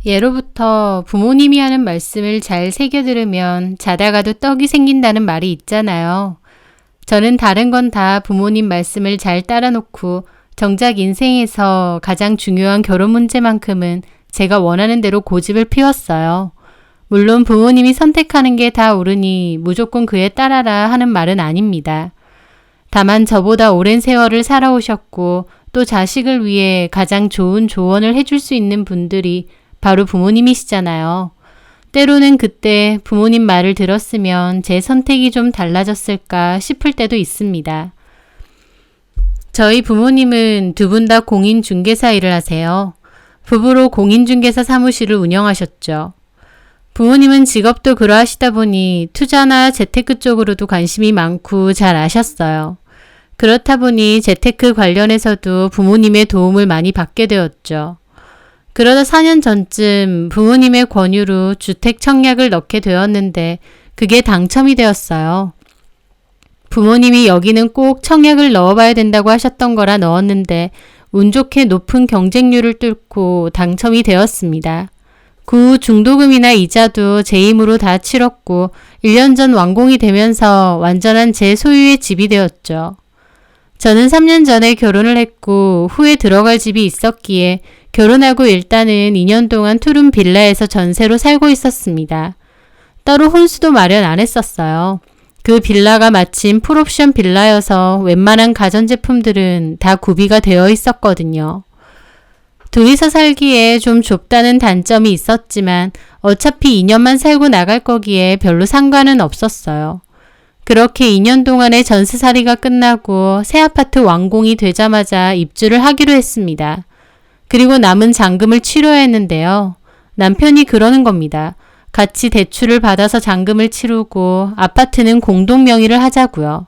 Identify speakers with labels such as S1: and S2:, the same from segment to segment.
S1: 예로부터 부모님이 하는 말씀을 잘 새겨 들으면 자다가도 떡이 생긴다는 말이 있잖아요. 저는 다른 건 다 부모님 말씀을 잘 따라놓고 정작 인생에서 가장 중요한 결혼 문제만큼은 제가 원하는 대로 고집을 피웠어요. 물론 부모님이 선택하는 게 다 옳으니 무조건 그에 따라라 하는 말은 아닙니다. 다만 저보다 오랜 세월을 살아오셨고 또 자식을 위해 가장 좋은 조언을 해줄 수 있는 분들이 바로 부모님이시잖아요. 때로는 그때 부모님 말을 들었으면 제 선택이 좀 달라졌을까 싶을 때도 있습니다. 저희 부모님은 두 분 다 공인중개사 일을 하세요. 부부로 공인중개사 사무실을 운영하셨죠. 부모님은 직업도 그러하시다 보니 투자나 재테크 쪽으로도 관심이 많고 잘 아셨어요. 그렇다 보니 재테크 관련해서도 부모님의 도움을 많이 받게 되었죠. 그러다 4년 전쯤 부모님의 권유로 주택 청약을 넣게 되었는데 그게 당첨이 되었어요. 부모님이 여기는 꼭 청약을 넣어봐야 된다고 하셨던 거라 넣었는데 운 좋게 높은 경쟁률을 뚫고 당첨이 되었습니다. 그 후 중도금이나 이자도 제 힘으로 다 치렀고 1년 전 완공이 되면서 완전한 제 소유의 집이 되었죠. 저는 3년 전에 결혼을 했고 후에 들어갈 집이 있었기에 결혼하고 일단은 2년 동안 투룸 빌라에서 전세로 살고 있었습니다. 따로 혼수도 마련 안 했었어요. 그 빌라가 마침 풀옵션 빌라여서 웬만한 가전제품들은 다 구비가 되어 있었거든요. 둘이서 살기에 좀 좁다는 단점이 있었지만 어차피 2년만 살고 나갈 거기에 별로 상관은 없었어요. 그렇게 2년 동안의 전세살이가 끝나고 새 아파트 완공이 되자마자 입주를 하기로 했습니다. 그리고 남은 잔금을 치러야 했는데요. 남편이 그러는 겁니다. 같이 대출을 받아서 잔금을 치르고 아파트는 공동 명의를 하자고요.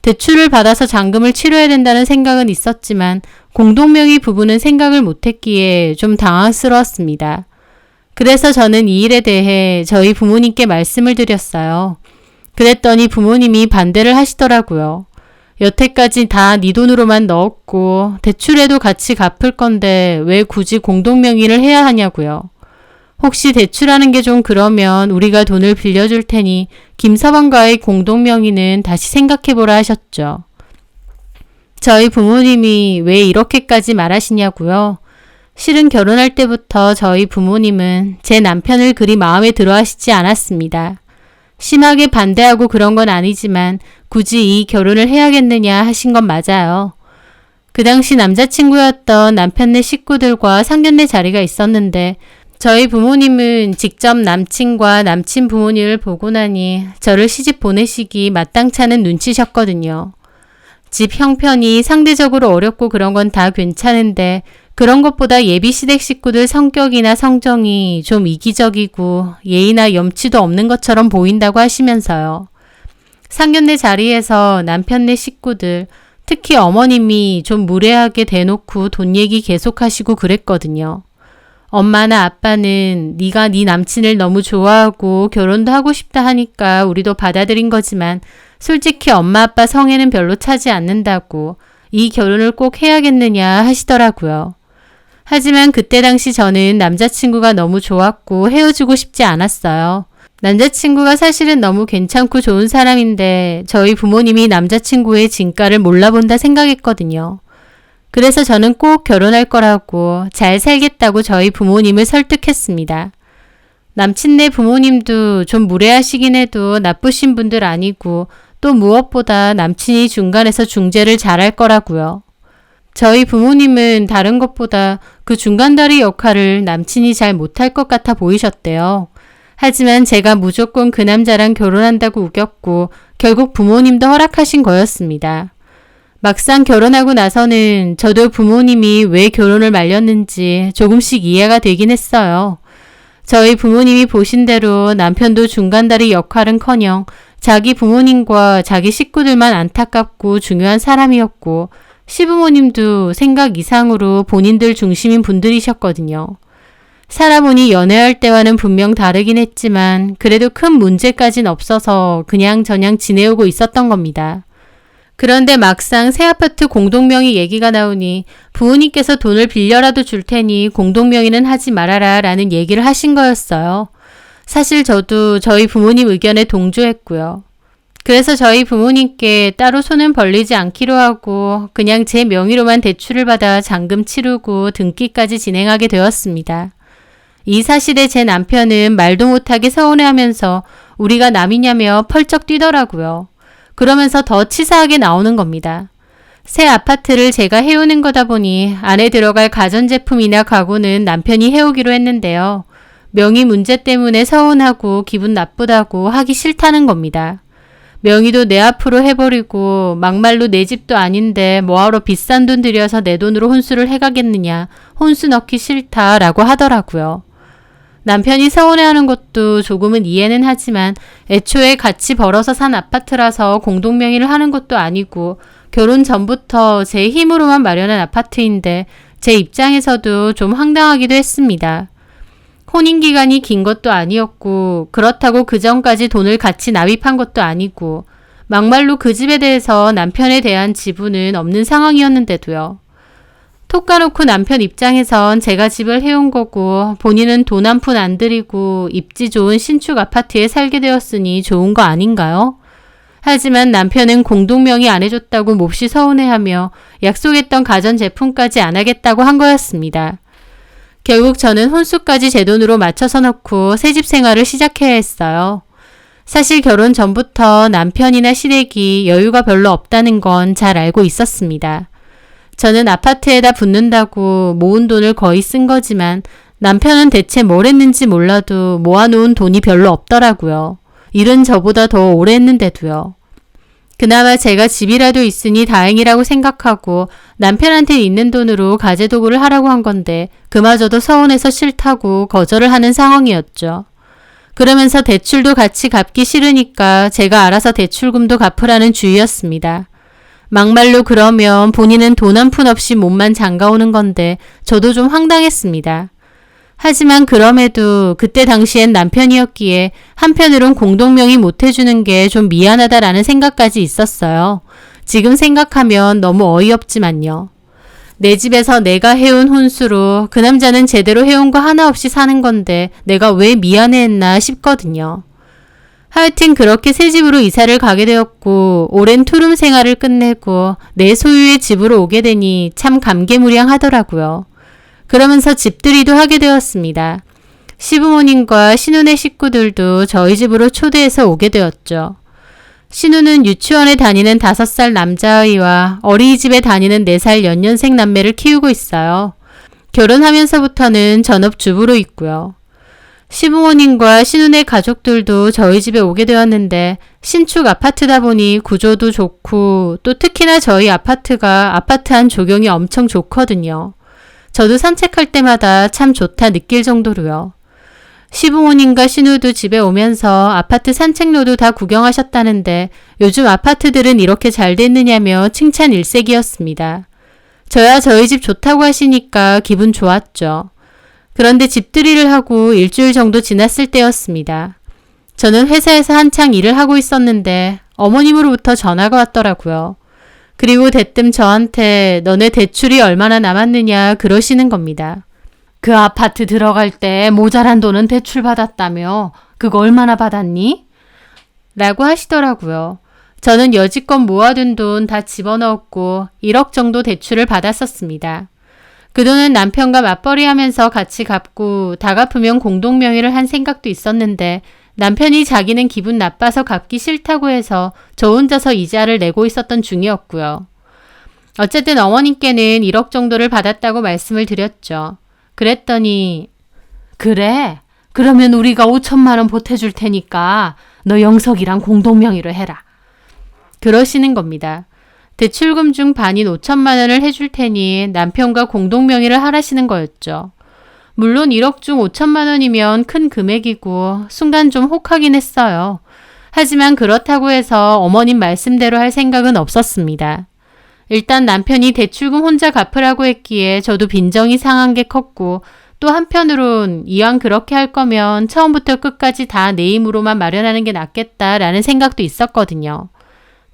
S1: 대출을 받아서 잔금을 치러야 된다는 생각은 있었지만 공동 명의 부분은 생각을 못했기에 좀 당황스러웠습니다. 그래서 저는 이 일에 대해 저희 부모님께 말씀을 드렸어요. 그랬더니 부모님이 반대를 하시더라고요. 여태까지 다 네 돈으로만 넣었고 대출에도 같이 갚을 건데 왜 굳이 공동명의를 해야 하냐고요. 혹시 대출하는 게 좀 그러면 우리가 돈을 빌려줄 테니 김서방과의 공동명의는 다시 생각해보라 하셨죠. 저희 부모님이 왜 이렇게까지 말하시냐고요. 실은 결혼할 때부터 저희 부모님은 제 남편을 그리 마음에 들어 하시지 않았습니다. 심하게 반대하고 그런 건 아니지만 굳이 이 결혼을 해야겠느냐 하신 건 맞아요. 그 당시 남자친구였던 남편네 식구들과 상견례 자리가 있었는데 저희 부모님은 직접 남친과 남친 부모님을 보고 나니 저를 시집 보내시기 마땅찮은 눈치셨거든요. 집 형편이 상대적으로 어렵고 그런 건 다 괜찮은데 그런 것보다 예비시댁 식구들 성격이나 성정이 좀 이기적이고 예의나 염치도 없는 것처럼 보인다고 하시면서요. 상견례 자리에서 남편네 식구들, 특히 어머님이 좀 무례하게 대놓고 돈 얘기 계속하시고 그랬거든요. 엄마나 아빠는 네가 네 남친을 너무 좋아하고 결혼도 하고 싶다 하니까 우리도 받아들인 거지만 솔직히 엄마 아빠 성에는 별로 차지 않는다고 이 결혼을 꼭 해야겠느냐 하시더라고요. 하지만 그때 당시 저는 남자친구가 너무 좋았고 헤어지고 싶지 않았어요. 남자친구가 사실은 너무 괜찮고 좋은 사람인데 저희 부모님이 남자친구의 진가를 몰라본다 생각했거든요. 그래서 저는 꼭 결혼할 거라고 잘 살겠다고 저희 부모님을 설득했습니다. 남친네 부모님도 좀 무례하시긴 해도 나쁘신 분들 아니고 또 무엇보다 남친이 중간에서 중재를 잘할 거라고요. 저희 부모님은 다른 것보다 그 중간다리 역할을 남친이 잘 못할 것 같아 보이셨대요. 하지만 제가 무조건 그 남자랑 결혼한다고 우겼고 결국 부모님도 허락하신 거였습니다. 막상 결혼하고 나서는 저도 부모님이 왜 결혼을 말렸는지 조금씩 이해가 되긴 했어요. 저희 부모님이 보신 대로 남편도 중간다리 역할은커녕 자기 부모님과 자기 식구들만 안타깝고 중요한 사람이었고 시부모님도 생각 이상으로 본인들 중심인 분들이셨거든요. 살아보니 연애할 때와는 분명 다르긴 했지만 그래도 큰 문제까진 없어서 그냥저냥 지내오고 있었던 겁니다. 그런데 막상 새 아파트 공동명의 얘기가 나오니 부모님께서 돈을 빌려라도 줄 테니 공동명의는 하지 말아라 라는 얘기를 하신 거였어요. 사실 저도 저희 부모님 의견에 동조했고요. 그래서 저희 부모님께 따로 손은 벌리지 않기로 하고 그냥 제 명의로만 대출을 받아 잔금 치르고 등기까지 진행하게 되었습니다. 이 사실에 제 남편은 말도 못하게 서운해하면서 우리가 남이냐며 펄쩍 뛰더라고요. 그러면서 더 치사하게 나오는 겁니다. 새 아파트를 제가 해오는 거다 보니 안에 들어갈 가전제품이나 가구는 남편이 해오기로 했는데요. 명의 문제 때문에 서운하고 기분 나쁘다고 하기 싫다는 겁니다. 명의도 내 앞으로 해버리고 막말로 내 집도 아닌데 뭐하러 비싼 돈 들여서 내 돈으로 혼수를 해가겠느냐. 혼수 넣기 싫다라고 하더라고요. 남편이 서운해하는 것도 조금은 이해는 하지만 애초에 같이 벌어서 산 아파트라서 공동명의를 하는 것도 아니고 결혼 전부터 제 힘으로만 마련한 아파트인데 제 입장에서도 좀 황당하기도 했습니다. 혼인기간이 긴 것도 아니었고 그렇다고 그 전까지 돈을 같이 납입한 것도 아니고 막말로 그 집에 대해서 남편에 대한 지분은 없는 상황이었는데도요. 톡 까놓고 남편 입장에선 제가 집을 해온 거고 본인은 돈 한 푼 안 들이고 입지 좋은 신축 아파트에 살게 되었으니 좋은 거 아닌가요? 하지만 남편은 공동명의 안 해줬다고 몹시 서운해하며 약속했던 가전제품까지 안 하겠다고 한 거였습니다. 결국 저는 혼수까지 제 돈으로 맞춰서 넣고 새집 생활을 시작해야 했어요. 사실 결혼 전부터 남편이나 시댁이 여유가 별로 없다는 건 잘 알고 있었습니다. 저는 아파트에다 붓는다고 모은 돈을 거의 쓴 거지만 남편은 대체 뭘 했는지 몰라도 모아놓은 돈이 별로 없더라고요. 일은 저보다 더 오래 했는데도요. 그나마 제가 집이라도 있으니 다행이라고 생각하고 남편한테 있는 돈으로 가재도구를 하라고 한 건데 그마저도 서운해서 싫다고 거절을 하는 상황이었죠. 그러면서 대출도 같이 갚기 싫으니까 제가 알아서 대출금도 갚으라는 주의였습니다. 막말로 그러면 본인은 돈 한 푼 없이 몸만 장가오는 건데 저도 좀 황당했습니다. 하지만 그럼에도 그때 당시엔 남편이었기에 한편으론 공동명의 못 해주는 게 좀 미안하다라는 생각까지 있었어요. 지금 생각하면 너무 어이없지만요. 내 집에서 내가 해온 혼수로 그 남자는 제대로 해온 거 하나 없이 사는 건데 내가 왜 미안해했나 싶거든요. 하여튼 그렇게 새 집으로 이사를 가게 되었고 오랜 투룸 생활을 끝내고 내 소유의 집으로 오게 되니 참 감개무량하더라고요. 그러면서 집들이도 하게 되었습니다. 시부모님과 신우네 식구들도 저희 집으로 초대해서 오게 되었죠. 신우는 유치원에 다니는 5살 남자아이와 어린이집에 다니는 4살 연년생 남매를 키우고 있어요. 결혼하면서부터는 전업주부로 있고요. 시부모님과 신우네 가족들도 저희 집에 오게 되었는데 신축 아파트다 보니 구조도 좋고 또 특히나 저희 아파트가 아파트 안 조경이 엄청 좋거든요. 저도 산책할 때마다 참 좋다 느낄 정도로요. 시부모님과 신우도 집에 오면서 아파트 산책로도 다 구경하셨다는데 요즘 아파트들은 이렇게 잘 됐느냐며 칭찬 일색이었습니다. 저야 저희 집 좋다고 하시니까 기분 좋았죠. 그런데 집들이를 하고 일주일 정도 지났을 때였습니다. 저는 회사에서 한창 일을 하고 있었는데 어머님으로부터 전화가 왔더라고요. 그리고 대뜸 저한테 너네 대출이 얼마나 남았느냐 그러시는 겁니다. 그 아파트 들어갈 때 모자란 돈은 대출 받았다며 그거 얼마나 받았니? 라고 하시더라고요. 저는 여지껏 모아둔 돈 다 집어넣었고 1억 정도 대출을 받았었습니다. 그 돈은 남편과 맞벌이하면서 같이 갚고 다 갚으면 공동명의를 한 생각도 있었는데 남편이 자기는 기분 나빠서 갚기 싫다고 해서 저 혼자서 이자를 내고 있었던 중이었고요. 어쨌든 어머님께는 1억 정도를 받았다고 말씀을 드렸죠. 그랬더니 그래? 그러면 우리가 5천만 원 보태줄 테니까 너 영석이랑 공동명의로 해라. 그러시는 겁니다. 대출금 중 반인 5천만 원을 해줄 테니 남편과 공동명의를 하라시는 거였죠. 물론 1억 중 5천만 원이면 큰 금액이고 순간 좀 혹하긴 했어요. 하지만 그렇다고 해서 어머님 말씀대로 할 생각은 없었습니다. 일단 남편이 대출금 혼자 갚으라고 했기에 저도 빈정이 상한 게 컸고 또 한편으론 이왕 그렇게 할 거면 처음부터 끝까지 다 내 힘으로만 마련하는 게 낫겠다라는 생각도 있었거든요.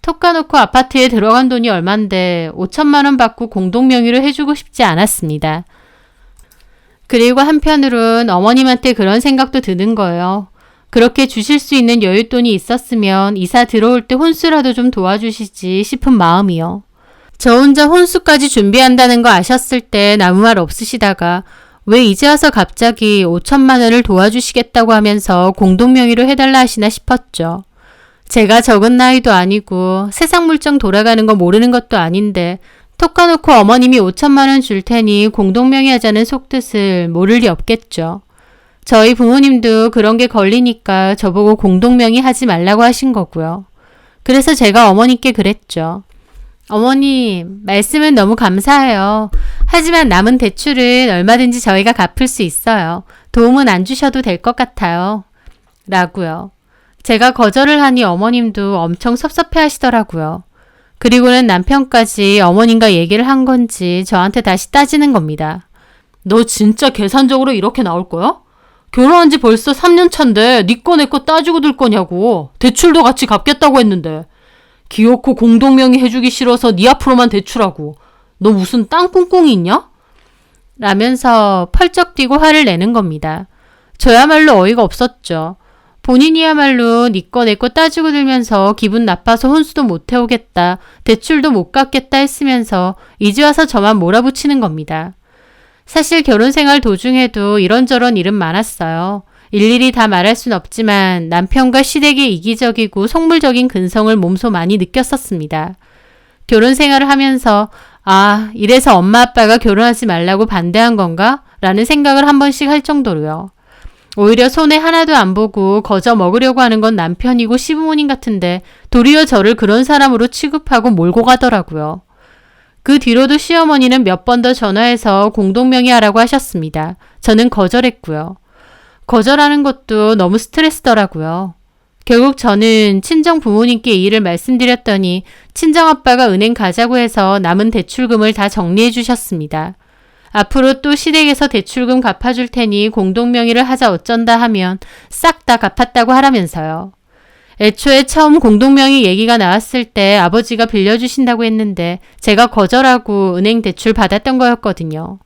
S1: 톡 까놓고 아파트에 들어간 돈이 얼만데 5천만 원 받고 공동명의로 해주고 싶지 않았습니다. 그리고 한편으론 어머님한테 그런 생각도 드는 거예요. 그렇게 주실 수 있는 여윳돈이 있었으면 이사 들어올 때 혼수라도 좀 도와주시지 싶은 마음이요. 저 혼자 혼수까지 준비한다는 거 아셨을 때 아무 말 없으시다가 왜 이제 와서 갑자기 5천만 원을 도와주시겠다고 하면서 공동명의로 해달라 하시나 싶었죠. 제가 적은 나이도 아니고 세상 물정 돌아가는 거 모르는 것도 아닌데 톡 까놓고 어머님이 5천만 원 줄 테니 공동명의 하자는 속뜻을 모를 리 없겠죠. 저희 부모님도 그런 게 걸리니까 저보고 공동명의 하지 말라고 하신 거고요. 그래서 제가 어머니께 그랬죠. 어머님, 말씀은 너무 감사해요. 하지만 남은 대출은 얼마든지 저희가 갚을 수 있어요. 도움은 안 주셔도 될 것 같아요. 라고요. 제가 거절을 하니 어머님도 엄청 섭섭해 하시더라고요. 그리고는 남편까지 어머님과 얘기를 한 건지 저한테 다시 따지는 겁니다. 너 진짜 계산적으로 이렇게 나올 거야? 결혼한 지 벌써 3년 차인데 네 거 내 거 따지고 들 거냐고. 대출도 같이 갚겠다고 했는데. 기어코 공동명의 해주기 싫어서 네 앞으로만 대출하고. 너 무슨 땅 꿍꿍이 있냐? 라면서 펄쩍 뛰고 화를 내는 겁니다. 저야말로 어이가 없었죠. 본인이야말로 네 거 내 거 따지고 들면서 기분 나빠서 혼수도 못 해오겠다, 대출도 못 갚겠다 했으면서 이제 와서 저만 몰아붙이는 겁니다. 사실 결혼 생활 도중에도 이런저런 일은 많았어요. 일일이 다 말할 순 없지만 남편과 시댁의 이기적이고 속물적인 근성을 몸소 많이 느꼈었습니다. 결혼 생활을 하면서 이래서 엄마 아빠가 결혼하지 말라고 반대한 건가? 라는 생각을 한 번씩 할 정도로요. 오히려 손에 하나도 안 보고 거저 먹으려고 하는 건 남편이고 시부모님 같은데 도리어 저를 그런 사람으로 취급하고 몰고 가더라고요. 그 뒤로도 시어머니는 몇 번 더 전화해서 공동명의 하라고 하셨습니다. 저는 거절했고요. 거절하는 것도 너무 스트레스더라고요. 결국 저는 친정 부모님께 이 일을 말씀드렸더니 친정아빠가 은행 가자고 해서 남은 대출금을 다 정리해 주셨습니다. 앞으로 또 시댁에서 대출금 갚아줄 테니 공동명의를 하자 어쩐다 하면 싹 다 갚았다고 하라면서요. 애초에 처음 공동명의 얘기가 나왔을 때 아버지가 빌려주신다고 했는데 제가 거절하고 은행 대출 받았던 거였거든요.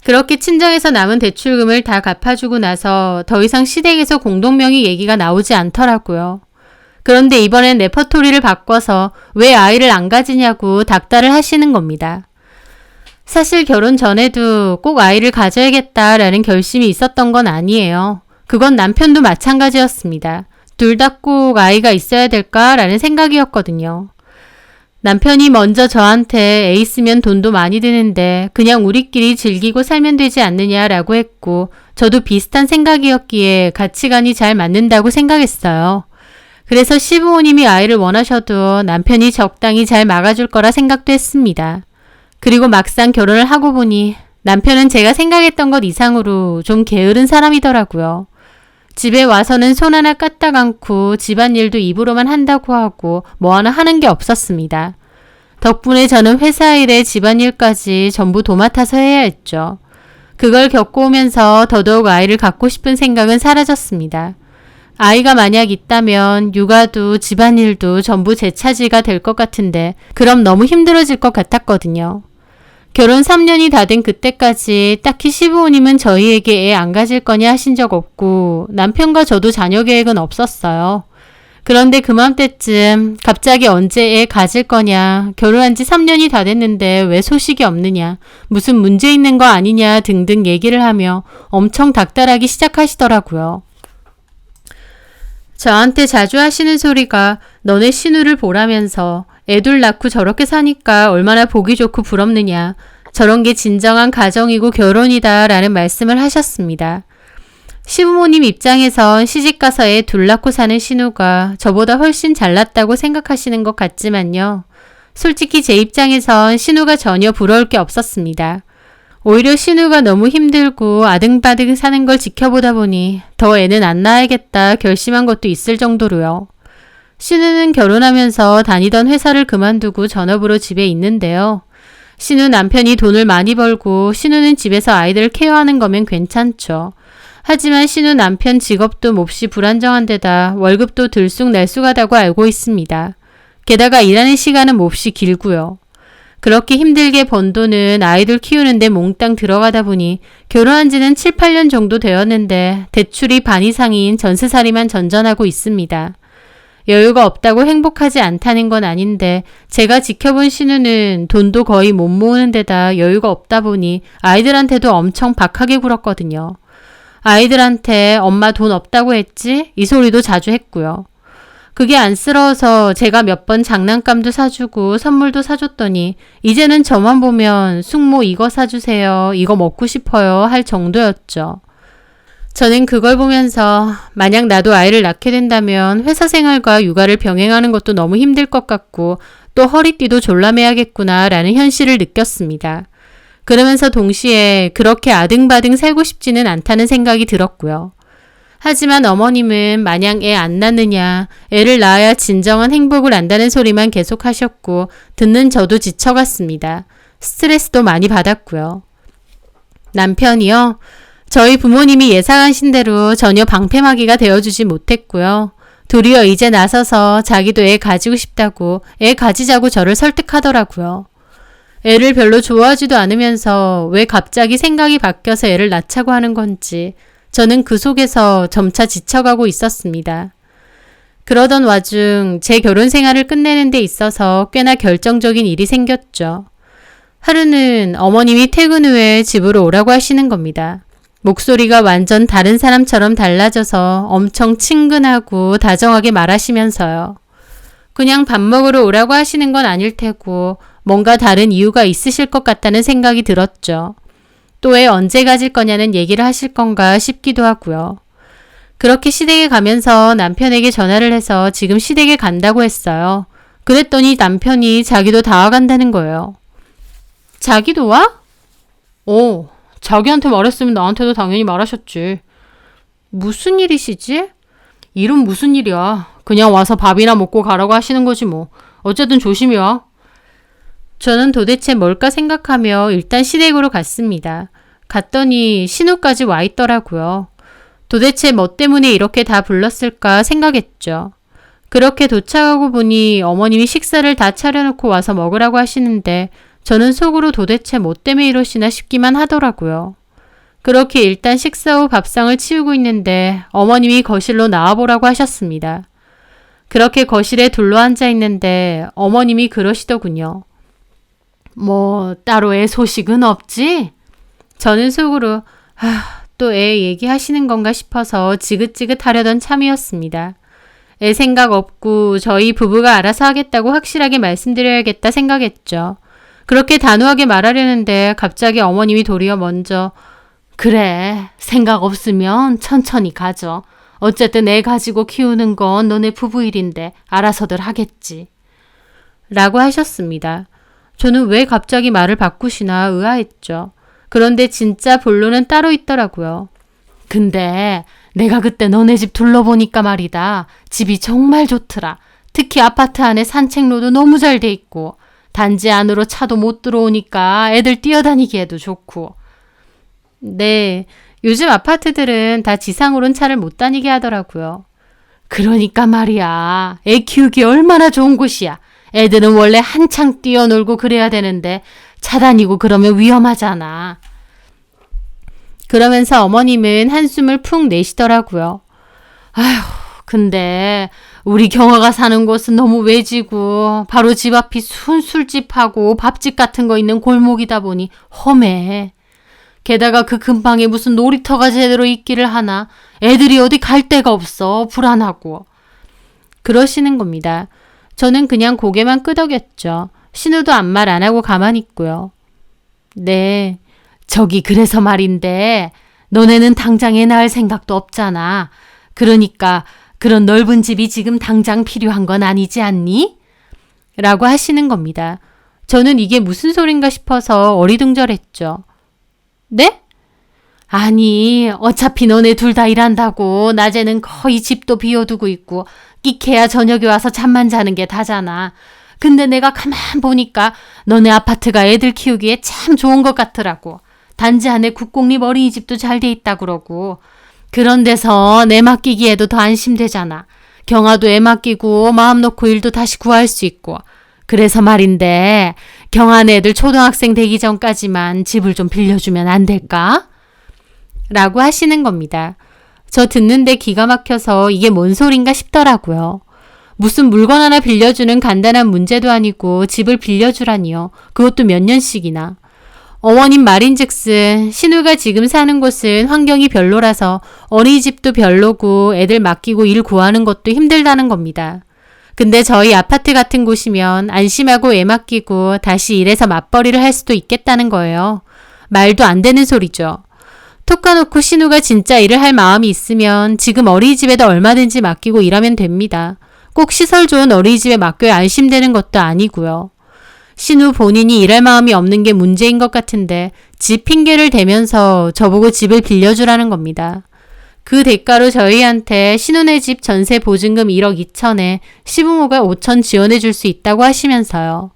S1: 그렇게 친정에서 남은 대출금을 다 갚아주고 나서 더 이상 시댁에서 공동명의 얘기가 나오지 않더라고요. 그런데 이번엔 레퍼토리를 바꿔서 왜 아이를 안 가지냐고 닥달을 하시는 겁니다. 사실 결혼 전에도 꼭 아이를 가져야겠다라는 결심이 있었던 건 아니에요. 그건 남편도 마찬가지였습니다. 둘 다 꼭 아이가 있어야 될까라는 생각이었거든요. 남편이 먼저 저한테 애 있으면 돈도 많이 드는데 그냥 우리끼리 즐기고 살면 되지 않느냐라고 했고 저도 비슷한 생각이었기에 가치관이 잘 맞는다고 생각했어요. 그래서 시부모님이 아이를 원하셔도 남편이 적당히 잘 막아줄 거라 생각도 했습니다. 그리고 막상 결혼을 하고 보니 남편은 제가 생각했던 것 이상으로 좀 게으른 사람이더라고요. 집에 와서는 손 하나 까딱 않고 집안일도 입으로만 한다고 하고 뭐 하나 하는 게 없었습니다. 덕분에 저는 회사 일에 집안일까지 전부 도맡아서 해야 했죠. 그걸 겪어오면서 더더욱 아이를 갖고 싶은 생각은 사라졌습니다. 아이가 만약 있다면 육아도 집안일도 전부 제 차지가 될 것 같은데 그럼 너무 힘들어질 것 같았거든요. 결혼 3년이 다 된 그때까지 딱히 시부모님은 저희에게 애 안 가질 거냐 하신 적 없고 남편과 저도 자녀 계획은 없었어요. 그런데 그맘때쯤 갑자기 언제 애 가질 거냐, 결혼한 지 3년이 다 됐는데 왜 소식이 없느냐, 무슨 문제 있는 거 아니냐 등등 얘기를 하며 엄청 닥달하기 시작하시더라고요. 저한테 자주 하시는 소리가 너네 신우를 보라면서 애둘 낳고 저렇게 사니까 얼마나 보기 좋고 부럽느냐. 저런 게 진정한 가정이고 결혼이다 라는 말씀을 하셨습니다. 시부모님 입장에선 시집가서 애 둘 낳고 사는 신우가 저보다 훨씬 잘났다고 생각하시는 것 같지만요. 솔직히 제 입장에선 신우가 전혀 부러울 게 없었습니다. 오히려 신우가 너무 힘들고 아등바등 사는 걸 지켜보다 보니 더 애는 안 낳아야겠다 결심한 것도 있을 정도로요. 신우는 결혼하면서 다니던 회사를 그만두고 전업으로 집에 있는데요. 신우 남편이 돈을 많이 벌고 신우는 집에서 아이들 케어하는 거면 괜찮죠. 하지만 신우 남편 직업도 몹시 불안정한 데다 월급도 들쑥날쑥하다고 알고 있습니다. 게다가 일하는 시간은 몹시 길고요. 그렇게 힘들게 번 돈은 아이들 키우는데 몽땅 들어가다 보니 결혼한 지는 7, 8년 정도 되었는데 대출이 반 이상인 전세살이만 전전하고 있습니다. 여유가 없다고 행복하지 않다는 건 아닌데 제가 지켜본 신우는 돈도 거의 못 모으는 데다 여유가 없다 보니 아이들한테도 엄청 박하게 굴었거든요. 아이들한테 엄마 돈 없다고 했지? 이 소리도 자주 했고요. 그게 안쓰러워서 제가 몇 번 장난감도 사주고 선물도 사줬더니 이제는 저만 보면 숙모 이거 사주세요. 이거 먹고 싶어요. 할 정도였죠. 저는 그걸 보면서 만약 나도 아이를 낳게 된다면 회사 생활과 육아를 병행하는 것도 너무 힘들 것 같고 또 허리띠도 졸라매야겠구나 라는 현실을 느꼈습니다. 그러면서 동시에 그렇게 아등바등 살고 싶지는 않다는 생각이 들었고요. 하지만 어머님은 마냥 애 안 낳느냐, 애를 낳아야 진정한 행복을 안다는 소리만 계속 하셨고 듣는 저도 지쳐갔습니다. 스트레스도 많이 받았고요. 남편이요. 저희 부모님이 예상하신 대로 전혀 방패막이가 되어주지 못했고요. 도리어 이제 나서서 자기도 애 가지고 싶다고 애 가지자고 저를 설득하더라고요. 애를 별로 좋아하지도 않으면서 왜 갑자기 생각이 바뀌어서 애를 낳자고 하는 건지 저는 그 속에서 점차 지쳐가고 있었습니다. 그러던 와중 제 결혼 생활을 끝내는 데 있어서 꽤나 결정적인 일이 생겼죠. 하루는 어머님이 퇴근 후에 집으로 오라고 하시는 겁니다. 목소리가 완전 다른 사람처럼 달라져서 엄청 친근하고 다정하게 말하시면서요. 그냥 밥 먹으러 오라고 하시는 건 아닐 테고 뭔가 다른 이유가 있으실 것 같다는 생각이 들었죠. 또 애 언제 가질 거냐는 얘기를 하실 건가 싶기도 하고요. 그렇게 시댁에 가면서 남편에게 전화를 해서 지금 시댁에 간다고 했어요. 그랬더니 남편이 자기도 다 와간다는 거예요. 자기도 와? 자기한테 말했으면 나한테도 당연히 말하셨지. 무슨 일이시지? 일은 무슨 일이야. 그냥 와서 밥이나 먹고 가라고 하시는 거지 뭐. 어쨌든 조심히 와. 저는 도대체 뭘까 생각하며 일단 시댁으로 갔습니다. 갔더니 신우까지 와 있더라고요. 도대체 뭐 때문에 이렇게 다 불렀을까 생각했죠. 그렇게 도착하고 보니 어머님이 식사를 다 차려놓고 와서 먹으라고 하시는데 저는 속으로 도대체 뭐 때문에 이러시나 싶기만 하더라고요. 그렇게 일단 식사 후 밥상을 치우고 있는데 어머님이 거실로 나와보라고 하셨습니다. 그렇게 거실에 둘러앉아 있는데 어머님이 그러시더군요. 뭐 따로 애 소식은 없지? 저는 속으로 또 애 얘기하시는 건가 싶어서 지긋지긋하려던 참이었습니다. 애 생각 없고 저희 부부가 알아서 하겠다고 확실하게 말씀드려야겠다 생각했죠. 그렇게 단호하게 말하려는데 갑자기 어머님이 도리어 먼저 그래 생각 없으면 천천히 가져. 어쨌든 애 가지고 키우는 건 너네 부부 일인데 알아서들 하겠지. 라고 하셨습니다. 저는 왜 갑자기 말을 바꾸시나 의아했죠. 그런데 진짜 본론은 따로 있더라고요. 근데 내가 그때 너네 집 둘러보니까 말이다. 집이 정말 좋더라. 특히 아파트 안에 산책로도 너무 잘 돼 있고 단지 안으로 차도 못 들어오니까 애들 뛰어다니기에도 좋고. 네, 요즘 아파트들은 다 지상으론 차를 못 다니게 하더라고요. 그러니까 말이야. 애 키우기 얼마나 좋은 곳이야. 애들은 원래 한창 뛰어놀고 그래야 되는데 차 다니고 그러면 위험하잖아. 그러면서 어머님은 한숨을 푹 내쉬더라고요. 아휴, 근데 우리 경아가 사는 곳은 너무 외지고 바로 집 앞이 순술집하고 밥집 같은 거 있는 골목이다 보니 험해. 게다가 그 근방에 무슨 놀이터가 제대로 있기를 하나 애들이 어디 갈 데가 없어 불안하고. 그러시는 겁니다. 저는 그냥 고개만 끄덕였죠. 신우도 아무 말 안 하고 가만히 있고요. 네, 저기 그래서 말인데 너네는 당장 애 낳을 생각도 없잖아. 그러니까 그런 넓은 집이 지금 당장 필요한 건 아니지 않니? 라고 하시는 겁니다. 저는 이게 무슨 소린가 싶어서 어리둥절했죠. 네? 아니, 어차피 너네 둘 다 일한다고 낮에는 거의 집도 비워두고 있고 끼케야 저녁에 와서 잠만 자는 게 다잖아. 근데 내가 가만 보니까 너네 아파트가 애들 키우기에 참 좋은 것 같더라고. 단지 안에 국공립 어린이집도 잘 돼 있다 그러고. 그런 데서 내 맡기기에도 더 안심되잖아. 경아도 애 맡기고 마음 놓고 일도 다시 구할 수 있고. 그래서 말인데 경아네 애들 초등학생 되기 전까지만 집을 좀 빌려주면 안 될까? 라고 하시는 겁니다. 저 듣는데 기가 막혀서 이게 뭔 소린가 싶더라고요. 무슨 물건 하나 빌려주는 간단한 문제도 아니고 집을 빌려주라니요. 그것도 몇 년씩이나. 어머님 말인즉슨 신우가 지금 사는 곳은 환경이 별로라서 어린이집도 별로고 애들 맡기고 일 구하는 것도 힘들다는 겁니다. 근데 저희 아파트 같은 곳이면 안심하고 애 맡기고 다시 일해서 맞벌이를 할 수도 있겠다는 거예요. 말도 안 되는 소리죠. 톡 까놓고 신우가 진짜 일을 할 마음이 있으면 지금 어린이집에도 얼마든지 맡기고 일하면 됩니다. 꼭 시설 좋은 어린이집에 맡겨야 안심되는 것도 아니고요. 신우 본인이 일할 마음이 없는 게 문제인 것 같은데 집 핑계를 대면서 저보고 집을 빌려주라는 겁니다. 그 대가로 저희한테 신우네 집 전세 보증금 1억 2천에 시부모가 5천 지원해 줄 수 있다고 하시면서요.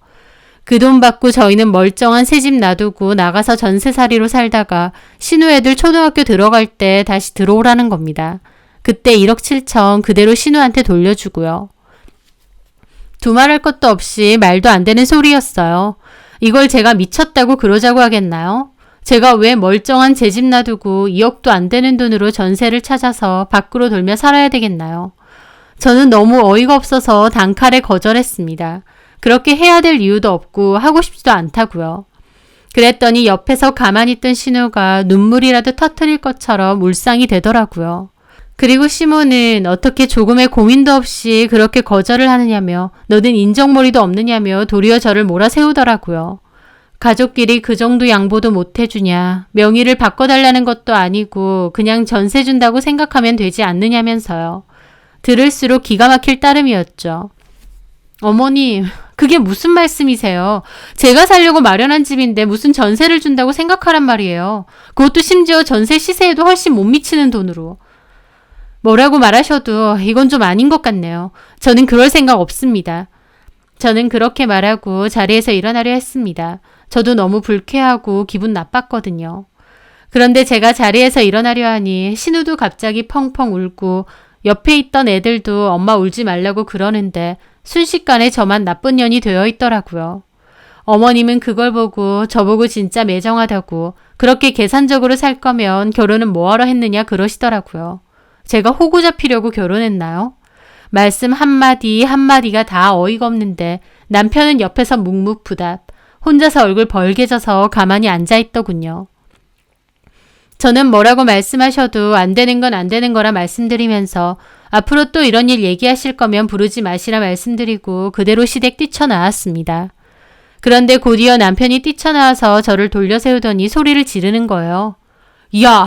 S1: 그 돈 받고 저희는 멀쩡한 새 집 놔두고 나가서 전세살이로 살다가 신우 애들 초등학교 들어갈 때 다시 들어오라는 겁니다. 그때 1억 7천 그대로 신우한테 돌려주고요. 두말할 것도 없이 말도 안 되는 소리였어요. 이걸 제가 미쳤다고 그러자고 하겠나요? 제가 왜 멀쩡한 제 집 놔두고 2억도 안 되는 돈으로 전세를 찾아서 밖으로 돌며 살아야 되겠나요? 저는 너무 어이가 없어서 단칼에 거절했습니다. 그렇게 해야 될 이유도 없고 하고 싶지도 않다고요. 그랬더니 옆에서 가만히 있던 신우가 눈물이라도 터뜨릴 것처럼 울상이 되더라고요. 그리고 시모는 어떻게 조금의 고민도 없이 그렇게 거절을 하느냐며 너는 인정머리도 없느냐며 도리어 저를 몰아세우더라고요. 가족끼리 그 정도 양보도 못 해주냐. 명의를 바꿔달라는 것도 아니고 그냥 전세 준다고 생각하면 되지 않느냐면서요. 들을수록 기가 막힐 따름이었죠. 어머님, 그게 무슨 말씀이세요? 제가 살려고 마련한 집인데 무슨 전세를 준다고 생각하란 말이에요. 그것도 심지어 전세 시세에도 훨씬 못 미치는 돈으로. 뭐라고 말하셔도 이건 좀 아닌 것 같네요. 저는 그럴 생각 없습니다. 저는 그렇게 말하고 자리에서 일어나려 했습니다. 저도 너무 불쾌하고 기분 나빴거든요. 그런데 제가 자리에서 일어나려 하니 신우도 갑자기 펑펑 울고 옆에 있던 애들도 엄마 울지 말라고 그러는데 순식간에 저만 나쁜 년이 되어 있더라고요. 어머님은 그걸 보고 저보고 진짜 매정하다고 그렇게 계산적으로 살 거면 결혼은 뭐하러 했느냐 그러시더라고요. 제가 호구 잡히려고 결혼했나요? 말씀 한마디 한마디가 다 어이가 없는데 남편은 옆에서 묵묵부답 혼자서 얼굴 벌개져서 가만히 앉아있더군요. 저는 뭐라고 말씀하셔도 안 되는 건 안 되는 거라 말씀드리면서 앞으로 또 이런 일 얘기하실 거면 부르지 마시라 말씀드리고 그대로 시댁 뛰쳐나왔습니다. 그런데 곧이어 남편이 뛰쳐나와서 저를 돌려세우더니 소리를 지르는 거예요.
S2: 야,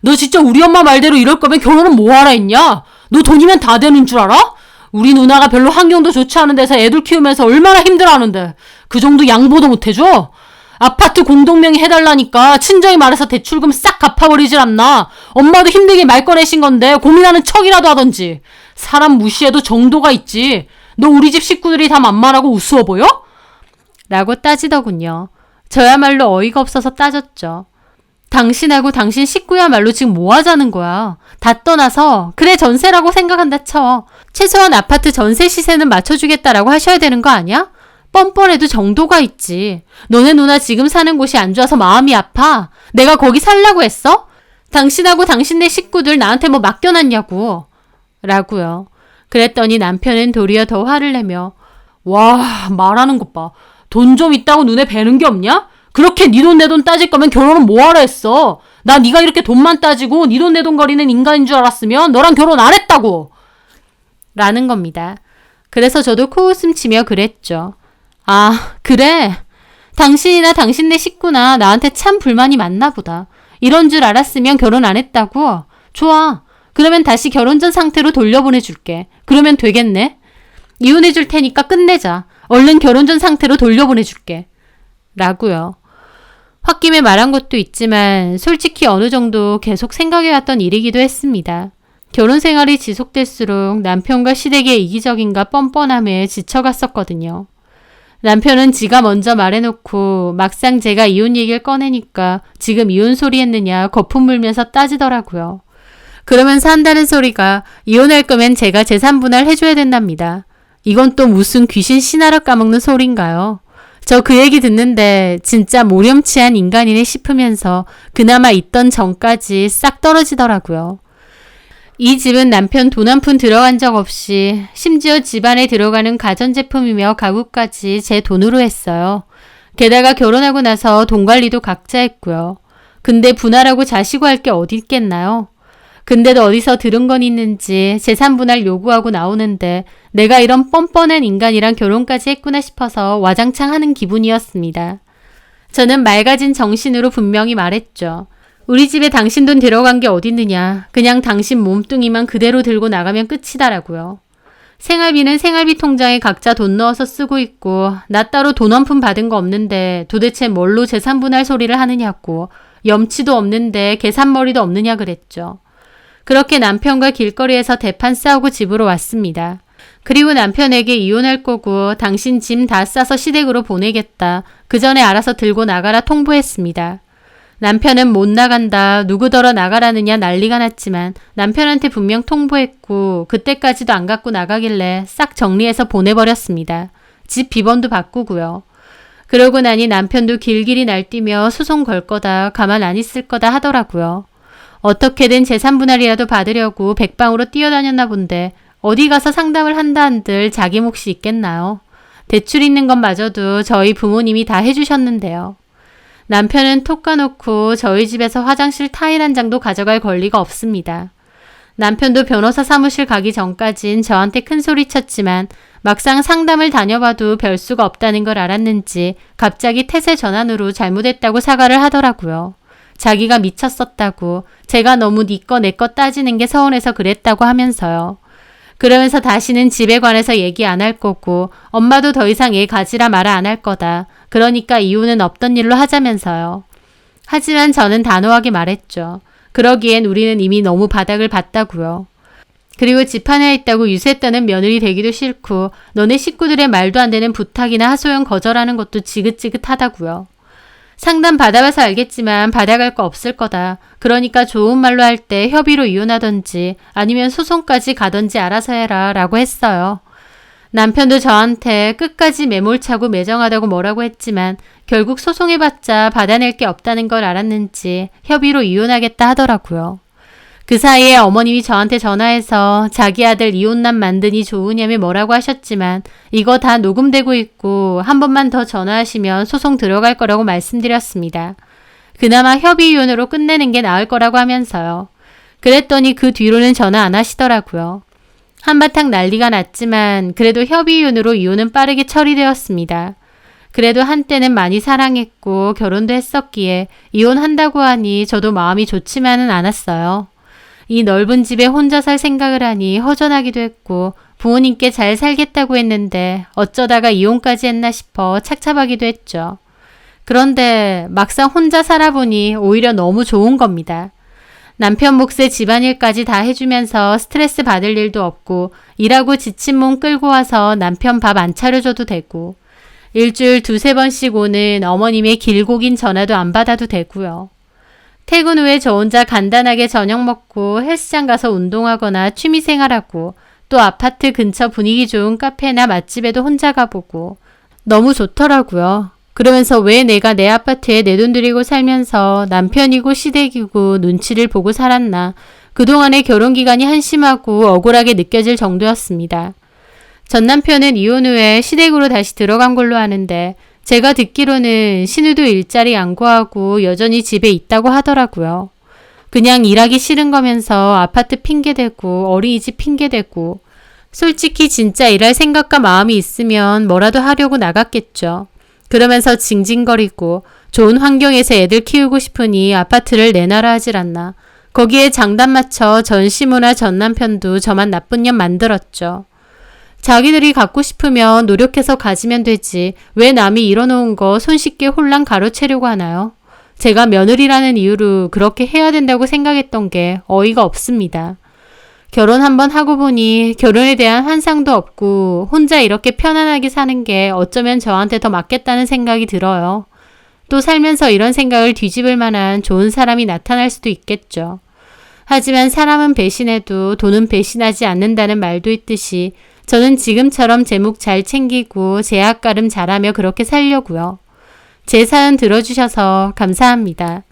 S2: 너 진짜 우리 엄마 말대로 이럴 거면 결혼은 뭐하라 했냐? 너 돈이면 다 되는 줄 알아? 우리 누나가 별로 환경도 좋지 않은 데서 애들 키우면서 얼마나 힘들어하는데 그 정도 양보도 못 해줘? 아파트 공동명의 해달라니까 친정이 말해서 대출금 싹 갚아버리질 않나? 엄마도 힘들게 말 꺼내신 건데 고민하는 척이라도 하던지. 사람 무시해도 정도가 있지. 너 우리 집 식구들이 다 만만하고 우스워 보여?
S1: 라고 따지더군요. 저야말로 어이가 없어서 따졌죠. 당신하고 당신 식구야말로 지금 뭐 하자는 거야. 다 떠나서 그래 전세라고 생각한다 쳐. 최소한 아파트 전세 시세는 맞춰주겠다라고 하셔야 되는 거 아니야? 뻔뻔해도 정도가 있지. 너네 누나 지금 사는 곳이 안 좋아서 마음이 아파. 내가 거기 살라고 했어? 당신하고 당신네 식구들 나한테 뭐 맡겨놨냐고. 라고요. 그랬더니 남편은 도리어 더 화를 내며
S2: 와, 말하는 것 봐. 돈 좀 있다고 눈에 뵈는 게 없냐? 그렇게 네 돈 내 돈 따질 거면 결혼은 뭐하러 했어? 나 네가 이렇게 돈만 따지고 네 돈 내 돈 거리는 인간인 줄 알았으면 너랑 결혼 안 했다고.
S1: 라는 겁니다. 그래서 저도 코웃음 치며 그랬죠. 아, 그래? 당신이나 당신네 식구나 나한테 참 불만이 많나 보다. 이런 줄 알았으면 결혼 안 했다고? 좋아. 그러면 다시 결혼 전 상태로 돌려보내줄게. 그러면 되겠네? 이혼해줄 테니까 끝내자. 얼른 결혼 전 상태로 돌려보내줄게. 라고요. 홧김에 말한 것도 있지만 솔직히 어느 정도 계속 생각해왔던 일이기도 했습니다. 결혼 생활이 지속될수록 남편과 시댁의 이기적인가 뻔뻔함에 지쳐갔었거든요. 남편은 지가 먼저 말해놓고 막상 제가 이혼 얘기를 꺼내니까 지금 이혼 소리 했느냐 거품 물면서 따지더라고요. 그러면서 한다는 소리가 이혼할 거면 제가 재산 분할 해줘야 된답니다. 이건 또 무슨 귀신 씨나라 까먹는 소린가요? 저 그 얘기 듣는데 진짜 모렴치한 인간이네 싶으면서 그나마 있던 정까지 싹 떨어지더라고요. 이 집은 남편 돈 한 푼 들어간 적 없이 심지어 집안에 들어가는 가전제품이며 가구까지 제 돈으로 했어요. 게다가 결혼하고 나서 돈 관리도 각자 했고요. 근데 분할하고 자시고 할 게 어디 있겠나요? 근데도 어디서 들은 건 있는지 재산 분할 요구하고 나오는데 내가 이런 뻔뻔한 인간이랑 결혼까지 했구나 싶어서 와장창 하는 기분이었습니다. 저는 맑아진 정신으로 분명히 말했죠. 우리 집에 당신 돈 들어간 게 어딨느냐. 그냥 당신 몸뚱이만 그대로 들고 나가면 끝이다라고요. 생활비는 생활비 통장에 각자 돈 넣어서 쓰고 있고 나 따로 돈 한 푼 받은 거 없는데 도대체 뭘로 재산 분할 소리를 하느냐고 염치도 없는데 계산머리도 없느냐 그랬죠. 그렇게 남편과 길거리에서 대판 싸우고 집으로 왔습니다. 그리고 남편에게 이혼할 거고 당신 짐 다 싸서 시댁으로 보내겠다. 그 전에 알아서 들고 나가라 통보했습니다. 남편은 못 나간다. 누구더러 나가라느냐 난리가 났지만 남편한테 분명 통보했고 그때까지도 안 갖고 나가길래 싹 정리해서 보내버렸습니다. 집 비번도 바꾸고요. 그러고 나니 남편도 길길이 날뛰며 소송 걸 거다. 가만 안 있을 거다 하더라고요. 어떻게든 재산 분할이라도 받으려고 백방으로 뛰어다녔나 본데 어디 가서 상담을 한다 한들 자기 몫이 있겠나요? 대출 있는 것마저도 저희 부모님이 다 해주셨는데요. 남편은 톡 까놓고 저희 집에서 화장실 타일 한 장도 가져갈 권리가 없습니다. 남편도 변호사 사무실 가기 전까진 저한테 큰 소리 쳤지만 막상 상담을 다녀봐도 별 수가 없다는 걸 알았는지 갑자기 태세 전환으로 잘못했다고 사과를 하더라고요. 자기가 미쳤었다고 제가 너무 네 거 내 거 따지는 게 서운해서 그랬다고 하면서요. 그러면서 다시는 집에 관해서 얘기 안 할 거고 엄마도 더 이상 얘 가지라 말아 안 할 거다. 그러니까 이혼은 없던 일로 하자면서요. 하지만 저는 단호하게 말했죠. 그러기엔 우리는 이미 너무 바닥을 봤다고요. 그리고 집 하나 있다고 유세했다는 며느리 되기도 싫고 너네 식구들의 말도 안 되는 부탁이나 하소연 거절하는 것도 지긋지긋하다고요. 상담 받아봐서 알겠지만 받아갈 거 없을 거다. 그러니까 좋은 말로 할 때 협의로 이혼하던지 아니면 소송까지 가던지 알아서 해라 라고 했어요. 남편도 저한테 끝까지 매몰차고 매정하다고 뭐라고 했지만 결국 소송해봤자 받아낼 게 없다는 걸 알았는지 협의로 이혼하겠다 하더라고요. 그 사이에 어머님이 저한테 전화해서 자기 아들 이혼남 만드니 좋으냐며 뭐라고 하셨지만 이거 다 녹음되고 있고 한 번만 더 전화하시면 소송 들어갈 거라고 말씀드렸습니다. 그나마 협의 이혼으로 끝내는 게 나을 거라고 하면서요. 그랬더니 그 뒤로는 전화 안 하시더라고요. 한바탕 난리가 났지만 그래도 협의 이혼으로 이혼은 빠르게 처리되었습니다. 그래도 한때는 많이 사랑했고 결혼도 했었기에 이혼한다고 하니 저도 마음이 좋지만은 않았어요. 이 넓은 집에 혼자 살 생각을 하니 허전하기도 했고 부모님께 잘 살겠다고 했는데 어쩌다가 이혼까지 했나 싶어 착잡하기도 했죠. 그런데 막상 혼자 살아보니 오히려 너무 좋은 겁니다. 남편 몫의 집안일까지 다 해주면서 스트레스 받을 일도 없고 일하고 지친 몸 끌고 와서 남편 밥 안 차려줘도 되고 일주일 2-3번씩 오는 어머님의 길고 긴 전화도 안 받아도 되고요. 퇴근 후에 저 혼자 간단하게 저녁 먹고 헬스장 가서 운동하거나 취미생활하고 또 아파트 근처 분위기 좋은 카페나 맛집에도 혼자 가보고 너무 좋더라고요. 그러면서 왜 내가 내 아파트에 내 돈 들이고 살면서 남편이고 시댁이고 눈치를 보고 살았나. 그동안의 결혼기간이 한심하고 억울하게 느껴질 정도였습니다. 전 남편은 이혼 후에 시댁으로 다시 들어간 걸로 아는데 제가 듣기로는 신우도 일자리 안 구하고 여전히 집에 있다고 하더라고요. 그냥 일하기 싫은 거면서 아파트 핑계대고 어린이집 핑계대고 솔직히 진짜 일할 생각과 마음이 있으면 뭐라도 하려고 나갔겠죠. 그러면서 징징거리고 좋은 환경에서 애들 키우고 싶으니 아파트를 내놔라 하질 않나. 거기에 장단 맞춰 전 시모나 전 남편도 저만 나쁜 년 만들었죠. 자기들이 갖고 싶으면 노력해서 가지면 되지 왜 남이 이뤄놓은 거 손쉽게 홀랑 가로채려고 하나요? 제가 며느리라는 이유로 그렇게 해야 된다고 생각했던 게 어이가 없습니다. 결혼 한번 하고 보니 결혼에 대한 환상도 없고 혼자 이렇게 편안하게 사는 게 어쩌면 저한테 더 맞겠다는 생각이 들어요. 또 살면서 이런 생각을 뒤집을 만한 좋은 사람이 나타날 수도 있겠죠. 하지만 사람은 배신해도 돈은 배신하지 않는다는 말도 있듯이 저는 지금처럼 제목 잘 챙기고 제약가름 잘하며 그렇게 살려고요. 제 사연 들어주셔서 감사합니다.